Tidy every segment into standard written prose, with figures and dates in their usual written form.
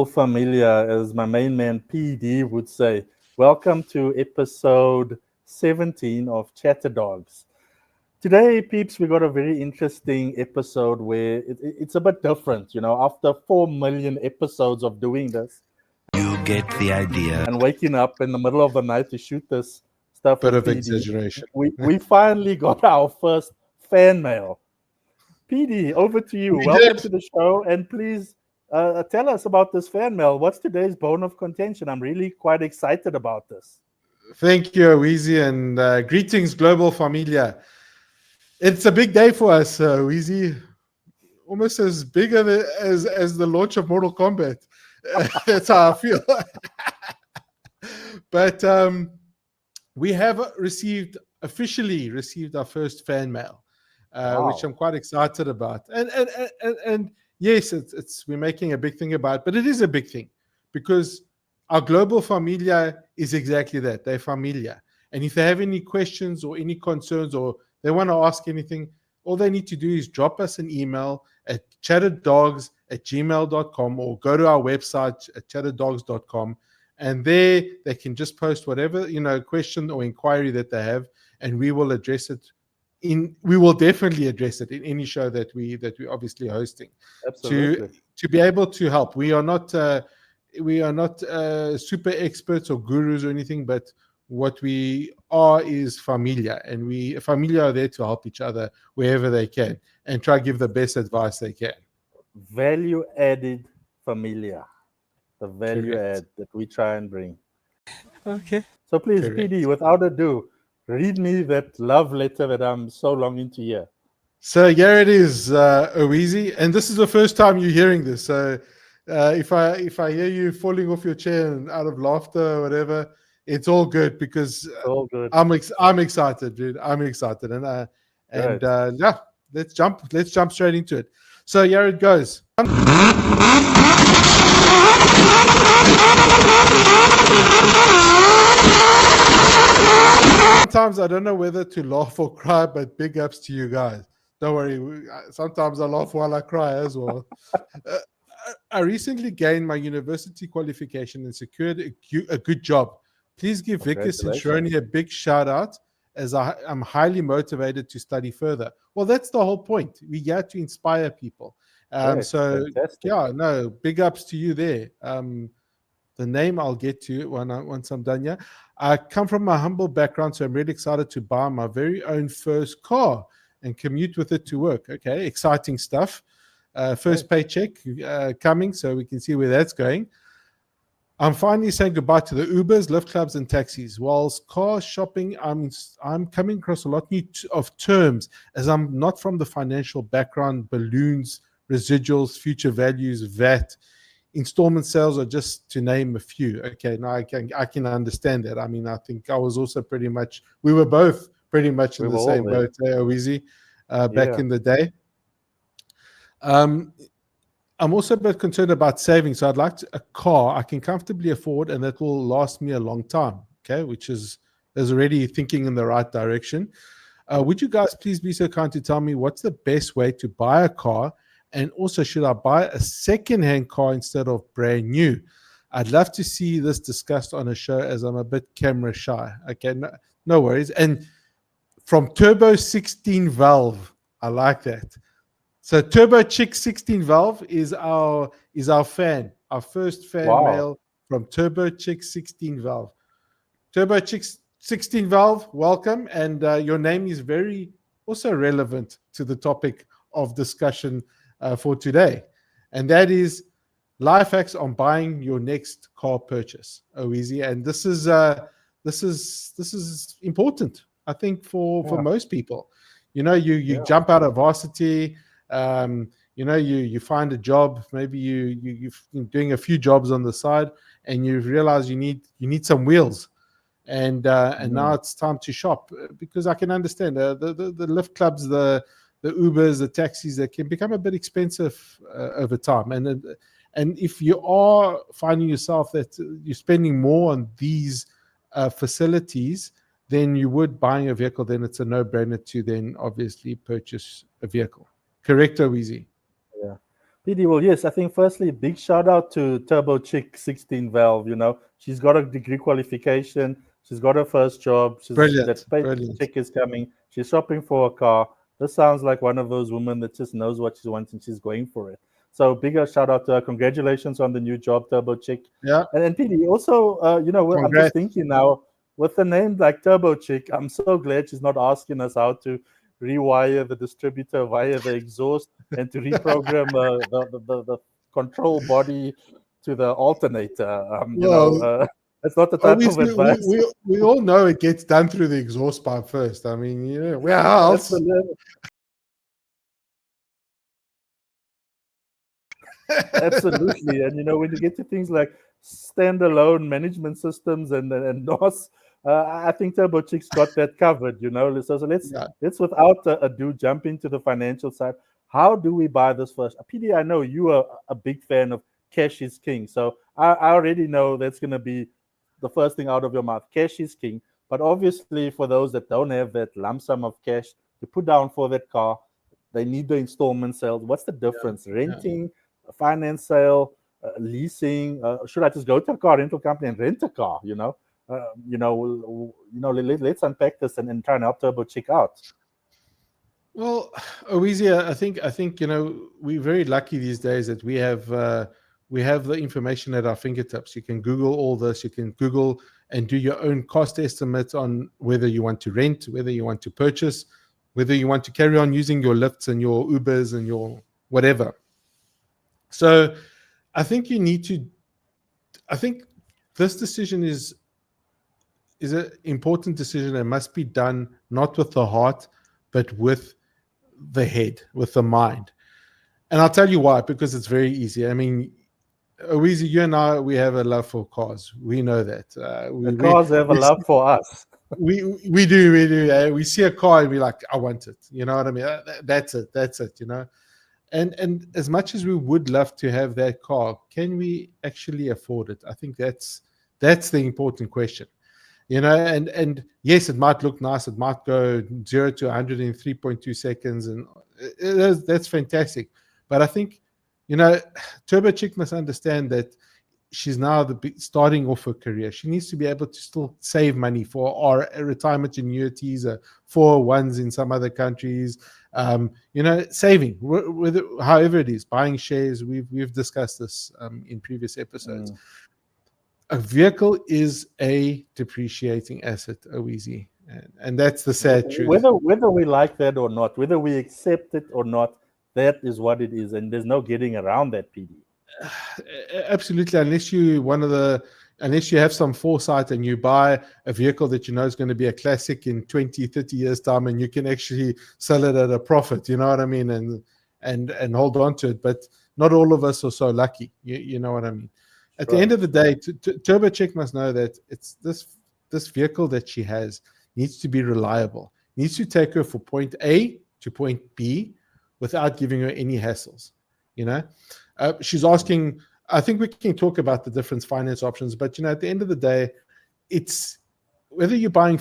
Familiar, as my main man PD would say. Welcome to episode 17 of Chatter Dogs. Today, peeps, we got a very interesting episode where it's a bit different. After 4 million episodes of doing this You get the idea. and waking up in the middle of the night to shoot this stuff Bit with of PD, exaggeration. we finally got our first fan mail. PD, over to you. We Welcome did. to the show, and please tell us about this fan mail. What's today's bone of contention? I'm really quite excited about this. Thank you, Weezy, and greetings, Global Familia. It's a big day for us, Weezy. Almost as big as the launch of Mortal Kombat. That's how I feel. But we have officially received our first fan mail, Wow. which I'm quite excited about. And yes, we're making a big thing about it, but it is a big thing because our Global Familia is exactly that. They're familia. And if they have any questions or any concerns or they want to ask anything, all they need to do is drop us an email at chatterdogs@gmail.com or go to our website at chatterdogs.com. And there they can just post whatever, question or inquiry that they have, and we will address it. We will definitely address it in any show that we obviously hosting. Absolutely. To be able to help. We are not super experts or gurus or anything, but what we are is familia, and familia are there to help each other wherever they can and try to give the best advice they can. Value added familia, the value Correct. add that we try and bring. Okay. So please, Correct. PD, without ado, read me that love letter that I'm so longing to hear. So here it is, Oweezy, and this is the first time you're hearing this. So if I hear you falling off your chair and out of laughter or whatever, it's all good because So good. I'm excited, dude. I'm excited, and yeah, let's jump straight into it. So here it goes. Sometimes I don't know whether to laugh or cry, but big ups to you guys. Don't worry. Sometimes I laugh while I cry as well. I recently gained my university qualification and secured a good job. Please give Vickers and Congratulations. Shroni a big shout out as I'm highly motivated to study further. Well, that's the whole point. We get to inspire people. Great. So, Fantastic. yeah, no, big ups to you there. The name I'll get to once I'm done. Yeah, I come from a humble background, so I'm really excited to buy my very own first car and commute with it to work. Okay, exciting stuff. First paycheck coming, so we can see where that's going. I'm finally saying goodbye to the Ubers, Lyft clubs, and taxis. Whilst car shopping, I'm coming across a lot of terms as I'm not from the financial background. Balloons, residuals, future values, VAT, installment sales are just to name a few. Okay, now I can understand that. I mean, I think I was also we were both pretty much in the same boat, Oweezy, back in the day. I'm also a bit concerned about saving, so I'd like a car I can comfortably afford and that will last me a long time. Okay, which is already thinking in the right direction. Would you guys please be so kind to tell me what's the best way to buy a car, and also should I buy a second-hand car instead of brand new? I'd love to see this discussed on a show as I'm a bit camera shy. Okay, no worries. And from Turbo 16 Valve, I like that. So Turbo Chick 16 Valve is our fan, our first fan mail from Turbo Chick 16 Valve. Turbo Chick 16 Valve, welcome, and your name is very also relevant to the topic of discussion for today, and that is life hacks on buying your next car purchase. Oweezy, and this is important, I think, for most people. You jump out of varsity. You find a job, maybe you're doing a few jobs on the side, and you realize you need some wheels, and now it's time to shop, because I can understand the Lyft clubs, the Ubers, the taxis, that can become a bit expensive over time, and if you are finding yourself that you're spending more on these facilities than you would buying a vehicle, then it's a no-brainer to then obviously purchase a vehicle. Correct, Oweezy? Yeah. PD, well, yes, I think firstly, big shout out to Turbo Chick 16 Valve. She's got a degree qualification, she's got her first job, Brilliant, that brilliant. paycheck is coming, she's shopping for a car. This sounds like one of those women that just knows what she wants and she's going for it. So, bigger shout out to her. Congratulations on the new job, Turbo Chick. Yeah, And PD, also, I'm just congrats. thinking now, with a name like Turbo Chick, I'm so glad she's not asking us how to rewire the distributor via the exhaust and to reprogram the control body to the alternator. Well, It's not the type of obviously, advice. we all know it gets done through the exhaust pipe first. I mean, where else? Absolutely. Absolutely. And when you get to things like standalone management systems and NOS, I think TurboChick's got that covered. So Yeah, let's without ado jump into the financial side. How do we buy this first? PD, I know you are a big fan of cash is king. So I already know that's going to be the first thing out of your mouth. Cash is king. But obviously, for those that don't have that lump sum of cash to put down for that car, they need the installment sales. What's the yeah, difference? yeah. Renting, a finance sale, leasing. Should I just go to a car rental company and rent a car? Let's unpack this and try and help Turbo check out. Well, Oizia, I think we're very lucky these days that we have the information at our fingertips. You can Google all this. You can Google and do your own cost estimates on whether you want to rent, whether you want to purchase, whether you want to carry on using your lifts and your Ubers and your whatever. So, I think you need to. I think this decision is an important decision and must be done not with the heart, but with the head, with the mind. And I'll tell you why, because it's very easy. I mean, Oweezy, you and I, we have a love for cars. We know that. The cars have a We, love for us. we do. We see a car and we're like, I want it. You know what I mean? That's it. And as much as we would love to have that car, can we actually afford it? I think that's the important question. And yes, it might look nice. It might go 0 to 100 in 3.2 seconds, and that's fantastic. But I think you know Turbo Chick must understand that she's now starting off her career. She needs to be able to still save money for our retirement annuities, 401s in some other countries. Saving, whether however it is, buying shares. We've discussed this in previous episodes. Mm. A vehicle is a depreciating asset, OEZ. And that's the sad truth. Whether we like that or not, whether we accept it or not, that is what it is, and there's no getting around that, PD. Absolutely, unless you have some foresight and you buy a vehicle that you know is going to be a classic in 20, 30 years time, and you can actually sell it at a profit, you know what I mean, and hold on to it. But not all of us are so lucky, you know what I mean. At the end of the day, Turbo Check must know that it's this vehicle that she has needs to be reliable, needs to take her from point A to point B without giving her any hassles. You know, she's asking. I think we can talk about the different finance options, but at the end of the day, it's whether you're buying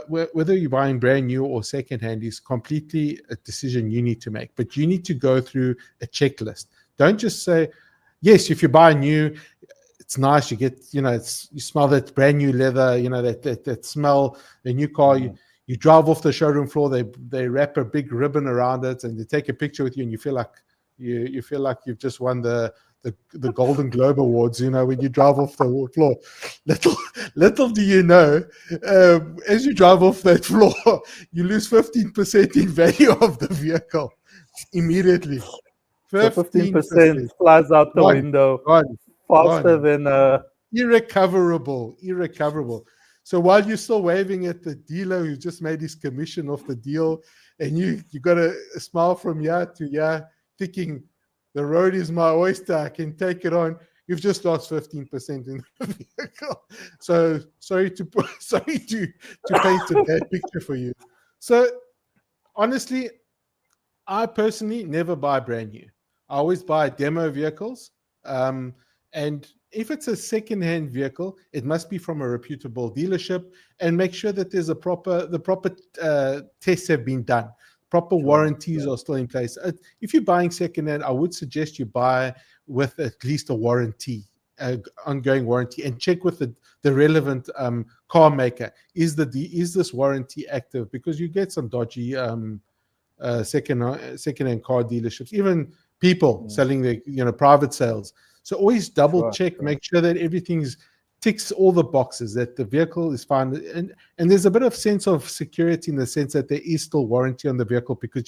whether you're buying brand new or secondhand is completely a decision you need to make. But you need to go through a checklist. Don't just say, yes, if you buy new, it's nice. You get, you smell that brand new leather, that smell, the new car. You drive off the showroom floor. They wrap a big ribbon around it, and they take a picture with you, and you feel like you've just won the Golden Globe Awards. When you drive off the floor. Little do you know, as you drive off that floor, you lose 15% in value of the vehicle immediately. So 15% flies out the window faster gone. than Irrecoverable. So while you're still waving at the dealer who just made his commission off the deal, and you got a smile from year to year, thinking the road is my oyster, I can take it on. You've just lost 15% in the vehicle. So sorry to paint a bad picture for you. So honestly, I personally never buy brand new. I always buy demo vehicles. And if it's a second-hand vehicle, it must be from a reputable dealership, and make sure that there's the proper tests have been done. Proper Sure. warranties are still in place. If you're buying secondhand, I would suggest you buy with at least a warranty, ongoing warranty, and check with the relevant car maker. Is this warranty active? Because you get some dodgy secondhand car dealerships, even people selling their private sales. So always double Sure. check, Sure. make sure that everything's ticks all the boxes, that the vehicle is fine, and there's a bit of sense of security in the sense that there is still warranty on the vehicle, because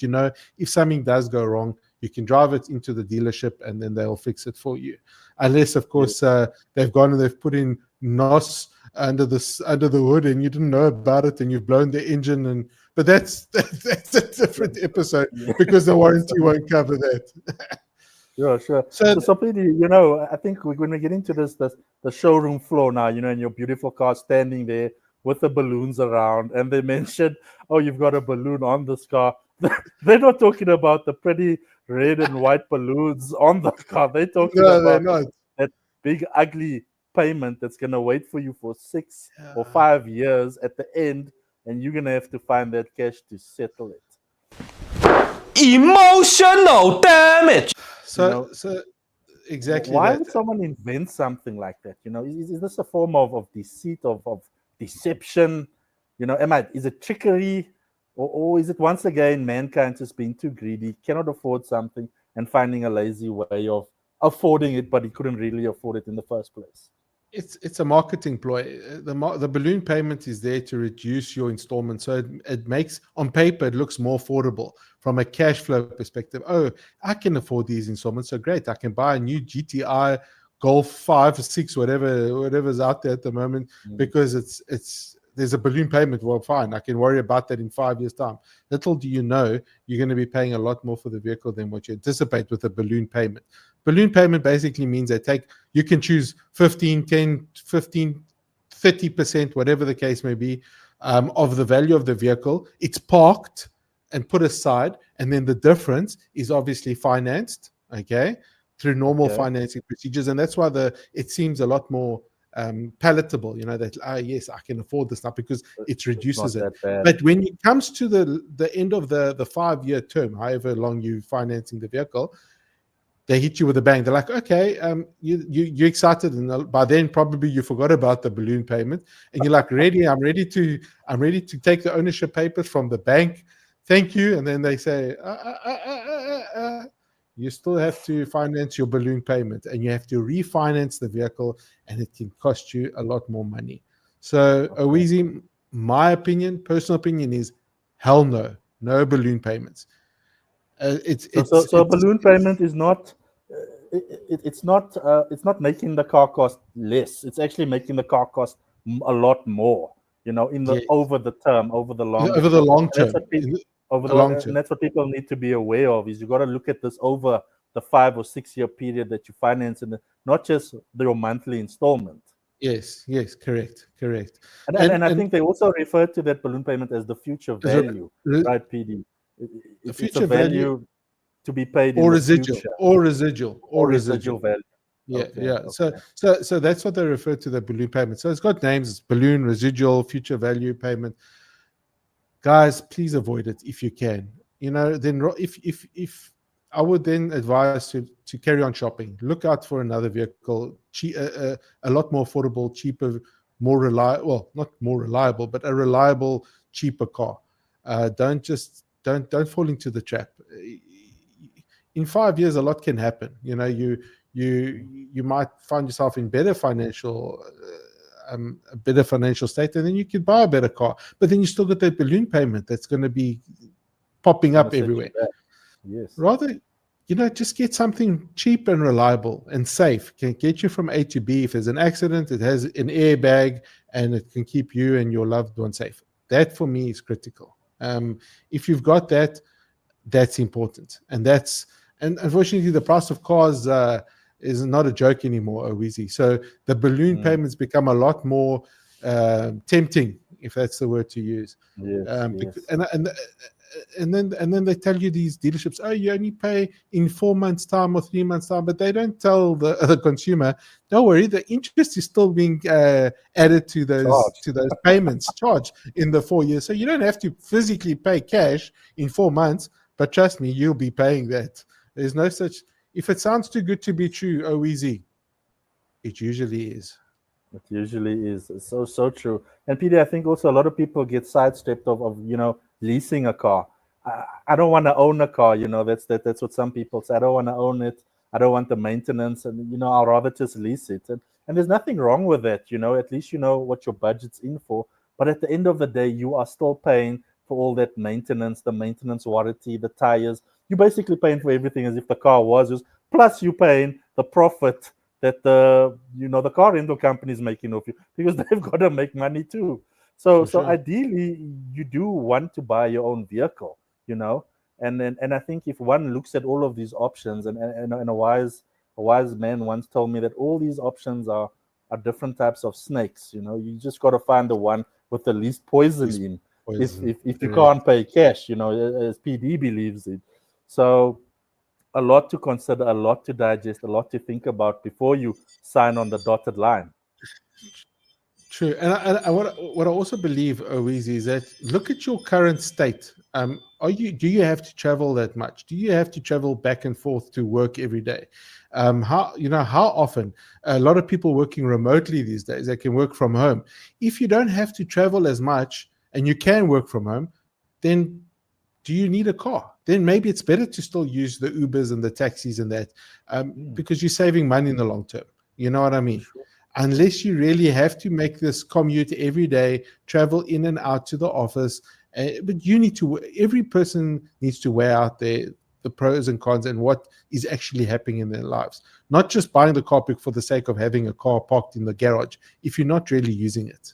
if something does go wrong, you can drive it into the dealership and then they'll fix it for you, unless of course they've gone and they've put in NOS under the hood and you didn't know about it and you've blown the engine, but that's a different episode, because the warranty won't cover that. Sure, sure. So So Pete, I think when we get into the showroom floor now, and your beautiful car standing there with the balloons around, and they mentioned, oh, you've got a balloon on this car. They're not talking about the pretty red and white balloons on the car. They're talking no, they're about not. that big, ugly payment that's going to wait for you for 6 or 5 years at the end, and you're going to have to find that cash to settle it. Emotional damage. So exactly Why that. would someone invent something like that? Is this a form of deceit, of deception? Is it trickery, or is it once again mankind just being too greedy, cannot afford something, and finding a lazy way of affording it, but he couldn't really afford it in the first place? It's a marketing ploy. The balloon payment is there to reduce your installment, so it makes, on paper, it looks more affordable from a cash flow perspective. Oh, I can afford these installments, so great! I can buy a new GTI Golf 5 or 6, whatever's out there at the moment, because there's a balloon payment. Well, fine, I can worry about that in 5 years' time. Little do you know, you're going to be paying a lot more for the vehicle than what you anticipate with a balloon payment. Balloon payment basically means you can choose 15, 10, 15, 30%, whatever the case may be, of the value of the vehicle. It's parked and put aside, and then the difference is obviously financed, okay, through normal financing procedures. And that's why it seems a lot more palatable, that, yes, I can afford this now, because it reduces it. But when it comes to the end of the 5-year term, however long you're financing the vehicle, they hit you with a bang. They're like, okay, you're excited, and by then probably you forgot about the balloon payment, and you're like, ready, I'm ready to take the ownership papers from the bank. Thank you. And then they say, you still have to finance your balloon payment, and you have to refinance the vehicle, and it can cost you a lot more money. So, Owizi, my personal opinion is, hell no balloon payments. So a balloon payment is not. It's not making the car cost less. It's actually making the car cost a lot more. Over the term, over the long over the long term. term. And that's what people need to be aware of. Is you got to look at this over the 5 or 6 year period that you finance, and not just your monthly installment. Yes, correct. And I think they also refer to that balloon payment as the future value, right, PD? It's a value to be paid in the future. Or residual value. Yeah. So that's what they refer to the balloon payment. So it's got names: it's balloon, residual, future value payment. Guys, please avoid it if you can. Then if I would then advise to carry on shopping. Look out for another vehicle, a lot more affordable, cheaper, more reliable. Well, not more reliable, but a reliable, cheaper car. Don't fall into the trap. In 5 years, a lot can happen. You might find yourself in a better financial state, and then you could buy a better car. But then you still got that balloon payment that's going to be popping up everywhere. Yes. Rather, just get something cheap and reliable and safe. Can get you from A to B. If there's an accident, it has an airbag, and it can keep you and your loved one safe. That for me is critical. If you've got that, that's important. And unfortunately, the price of cars is not a joke anymore, Owizi. So the balloon payments become a lot more tempting, if that's the word to use. Yes. and then they tell you, these dealerships, oh, you only pay in 4 months time or 3 months time, but they don't tell the consumer, don't worry, the interest is still being added to Charged. those payments charged in the 4 years. So you don't have to physically pay cash in 4 months, but trust me, you'll be paying that. There's no such, if it sounds too good to be true, oh, easy, it usually is. It usually is. It's so true. And Peter, I think also a lot of people get sidestepped of leasing a car. I don't want to own a car. That's what some people say. I don't want to own it. I don't want the maintenance, and I'll rather just lease it. And there's nothing wrong with that. At least you know what your budget's in for. But at the end of the day, you are still paying for all that maintenance, the maintenance warranty, the tires. You're basically paying for everything as if the car was yours. Plus, you're paying the profit that the car rental company is making of you, because they've got to make money too. So For so sure. ideally you do want to buy your own vehicle, and I think if one looks at all of these options, and a wise man once told me that all these options are different types of snakes. You just got to find the one with the least poison This in, poison. if you Correct. can't pay cash, as PD believes it. So a lot to consider, a lot to digest, a lot to think about before you sign on the dotted line. True, and what I also believe, Owizi, is that look at your current state. Do you have to travel that much? Do you have to travel back and forth to work every day? How often? A lot of people working remotely these days, they can work from home. If you don't have to travel as much and you can work from home, then do you need a car? Then maybe it's better to still use the Ubers and the taxis and that, Mm, because you're saving money in the long term. You know what I mean? sure. Unless you really have to make this commute every day, travel in and out to the office. But every person needs to weigh out the pros and cons and what is actually happening in their lives. Not just buying the car for the sake of having a car parked in the garage if you're not really using it.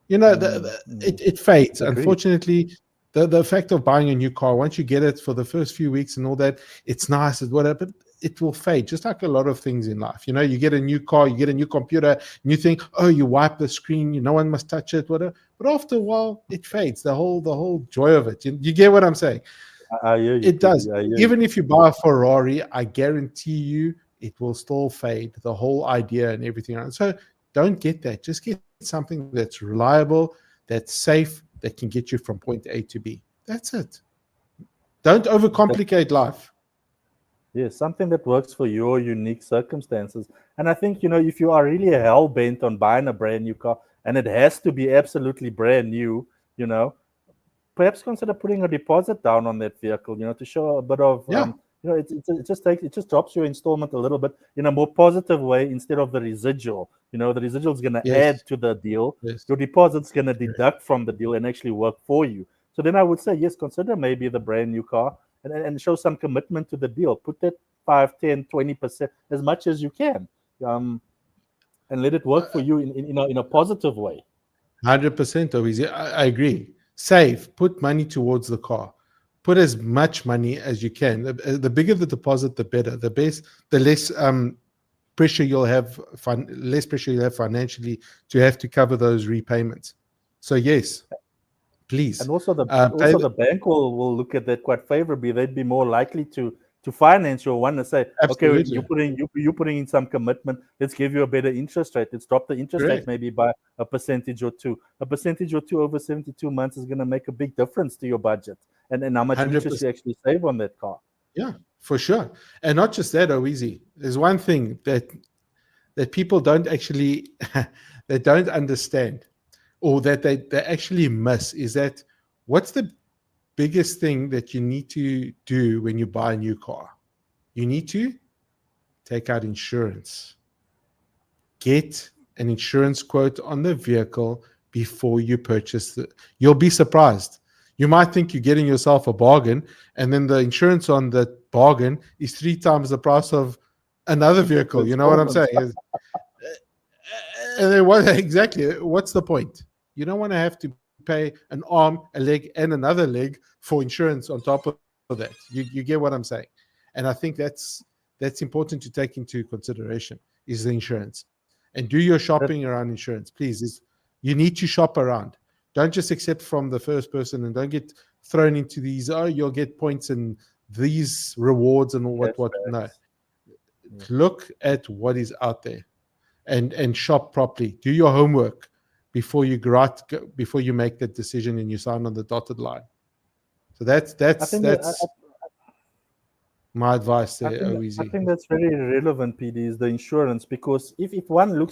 It fades. Agreed. Unfortunately, the fact of buying a new car, once you get it for the first few weeks and all that, it's nice, it's whatever, but it will fade, just like a lot of things in life. You get a new car, you get a new computer, and you think, oh, you wipe the screen, no one must touch it, whatever. But after a while, it fades. The whole joy of it. You get what I'm saying? I hear you, It does. PD. I hear you. Even if you buy a Ferrari, I guarantee you it will still fade, the whole idea and everything around. So don't get that. Just get something that's reliable, that's safe, that can get you from point A to B. That's it. Don't overcomplicate life. Yes, something that works for your unique circumstances. And I think, if you are really hell bent on buying a brand new car, and it has to be absolutely brand new, you know, perhaps consider putting a deposit down on that vehicle, to show a bit of, Yeah. it just drops your installment a little bit in a more positive way instead of the residual. The residual is going to Yes. add to the deal. Yes. Your deposit's going to Correct. deduct from the deal and actually work for you. So then I would say, yes, consider maybe the brand new car, and show some commitment to the deal. Put that 5, 10, 20%, as much as you can, um, and let it work for you in a positive way. 100% of easy. I agree. Save, put money towards the car. Put as much money as you can. The bigger the deposit, the better. The less pressure you'll have, less pressure you'll have financially to have to cover those repayments. So yes, And please. also the Pay also the bank will look at that quite favorably. They'd be more likely to finance your one and say, okay, absolutely you putting in some commitment. Let's give you a better interest rate. Let's drop the interest rate correct. maybe by a percentage or two. A percentage or two over 72 months is going to make a big difference to your budget, and how much interest 100%. you actually save on that car. Yeah, for sure. And not just that, Owizi. There's one thing that people don't actually they don't understand, or that they actually miss, is that what's the biggest thing that you need to do when you buy a new car? You need to take out insurance. Get an insurance quote on the vehicle before you purchase it. You'll be surprised. You might think you're getting yourself a bargain, and then the insurance on that bargain is 3 times the price of another vehicle. You know what I'm Installments. saying? And then what exactly? What's the point? You don't want to have to pay an arm, a leg, and another leg for insurance on top of that. You get what I'm saying? And I think that's important to take into consideration, is the insurance. And do your shopping That around insurance, please. You need to shop around. Don't just accept from the first person, and don't get thrown into these. Oh, you'll get points and these rewards and what. No, Cashbacks. Yeah. look at what is out there, and shop properly. Do your homework before before you make that decision and you sign on the dotted line. So that's I that's think that that's my advice I there, think I OEZ. think that's very relevant, PD, is the insurance, because if one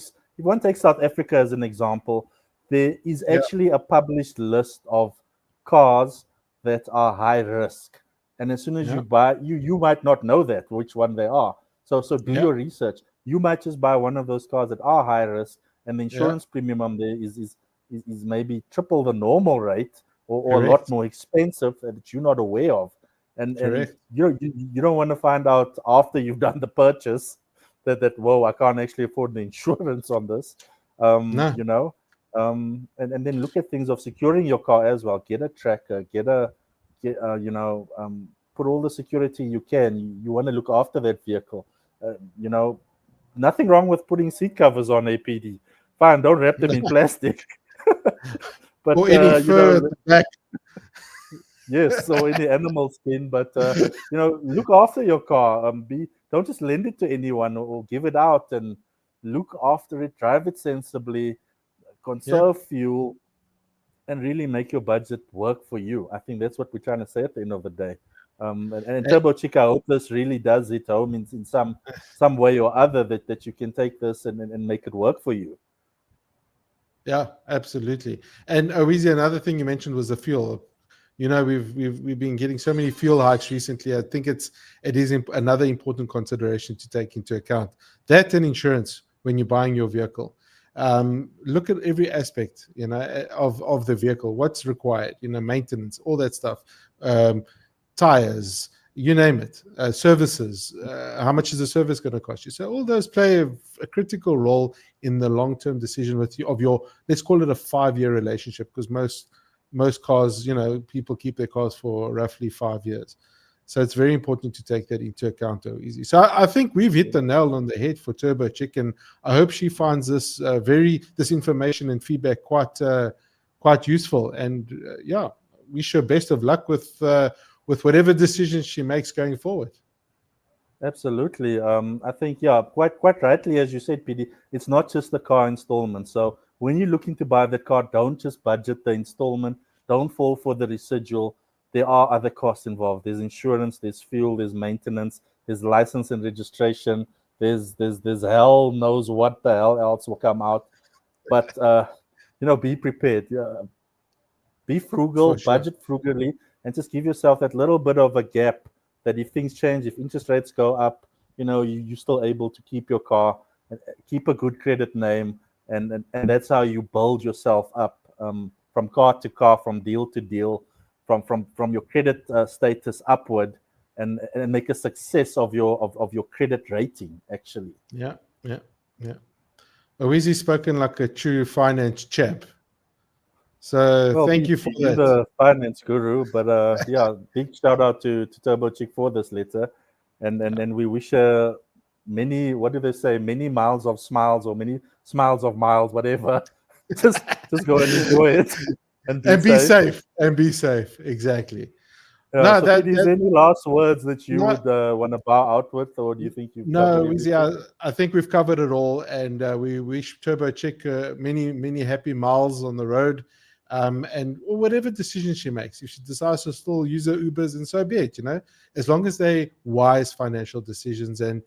takes South Africa as an example, there is Yeah, actually a published list of cars that are high risk, and as soon as yeah, you buy, you might not know that which one they are. So do yeah, your research. You might just buy one of those cars that are high risk, and the yeah. insurance premium on there is maybe triple the normal rate, or a lot Correct, more expensive that you're not aware of. And correct. you don't want to find out after you've done the purchase that whoa, I can't actually afford the insurance on this. No, You know, and then look at things of securing your car as well. Get a tracker, put all the security you can. You want to look after that vehicle. You know, nothing wrong with putting seat covers on APD. Fine, don't wrap them in plastic. But or any fur at the back. yes, or any animal skin. But look after your car. Be Don't just lend it to anyone, or give it out, and look after it. Drive it sensibly. Yeah. Conserve fuel, and really make your budget work for you. I think that's what we're trying to say at the end of the day. And Eh, Turbo Chica, I hope this really does hit home in some way or other, that you can take this and make it work for you. Yeah, absolutely. And Owizi, another thing you mentioned was the fuel. We've been getting so many fuel hikes recently. I think it is another important consideration to take into account. That and insurance when you're buying your vehicle. Look at every aspect, of the vehicle. What's required, maintenance, all that stuff. Um, Tires, you name it, services. How much is the service going to cost you? So all those play a critical role in the long-term decision with you of your, let's call it a 5-year relationship, because most cars, people keep their cars for roughly 5 years. So it's very important to take that into account, though. Easy. So I think we've hit the nail on the head for Turbo Chicken. I hope she finds this information and feedback quite useful. And yeah, wish her best of luck with whatever decisions she makes going forward. Absolutely. I think, yeah, quite rightly, as you said, PD, it's not just the car installment. So when you're looking to buy the car, don't just budget the installment. Don't fall for the residual. There are other costs involved. There's insurance, there's fuel, there's maintenance, there's license and registration. There's hell knows what the hell else will come out. But be prepared. Yeah, be frugal, For sure. budget frugally, and just give yourself that little bit of a gap, that if things change, if interest rates go up, you're still able to keep your car, and keep a good credit name, and that's how you build yourself up, from car to car, from deal to deal, from your credit status upward, and make a success of your credit rating, actually. Yeah, yeah, yeah. Owizi spoken like a true finance champ. So Well, thank Pete, you for you're that. the finance guru, but yeah, big shout out to Turbo Chick for this letter, and we wish her many, what do they say, many miles of smiles, or many smiles of miles, whatever. just go and enjoy it, and be And be safe. safe. And be safe. Exactly. Yeah. No, So, Pete, is that there any last words that you no, would want to bow out with, or do you think you've covered no, Owizi, everything? I think we've covered it all, and we wish Turbo Chick many, many happy miles on the road. And whatever decision she makes, if she decides to still use her Ubers, and so be it, as long as they wise financial decisions. And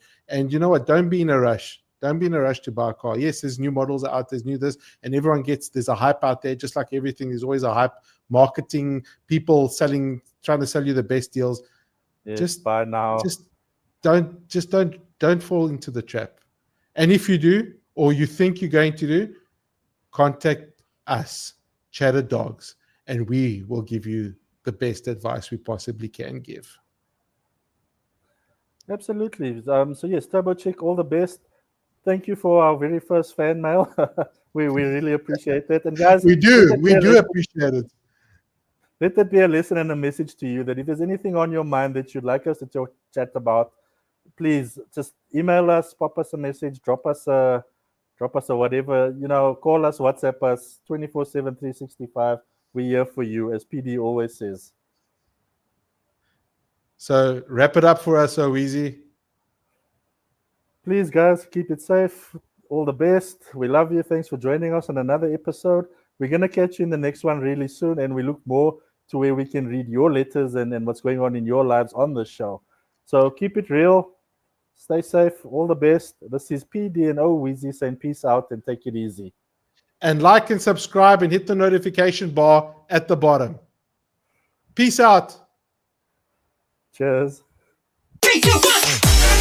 you know what, don't be in a rush. Don't be in a rush to buy a car. Yes, there's new models out, there's new this, and there's a hype out there, just like everything. There's always a hype, marketing, people trying to sell you the best deals. Yes. Just, Bye now. just don't fall into the trap. And if you do, or you think you're going to do, contact us, Chatter Dogs, and we will give you the best advice we possibly can give. Absolutely. So yes, Turbo Chick, all the best. Thank you for our very first fan mail. We really appreciate it. And guys, We let do, that be we a do lesson, appreciate it. let that be a lesson and a message to you, that if there's anything on your mind that you'd like us to chat about, please just email us, pop us a message, drop us a whatever, call us, WhatsApp us, 24/7, 365. We're here for you, as PD always says. So wrap it up for us, so easy. Please, guys, keep it safe. All the best. We love you. Thanks for joining us on another episode. We're going to catch you in the next one really soon, and we look more to where we can read your letters and what's going on in your lives on this show. So keep it real. Stay safe. All the best. This is PD and O Weezy saying peace out and take it easy. And like and subscribe and hit the notification bar at the bottom. Peace out. Cheers. 3, 2, 1.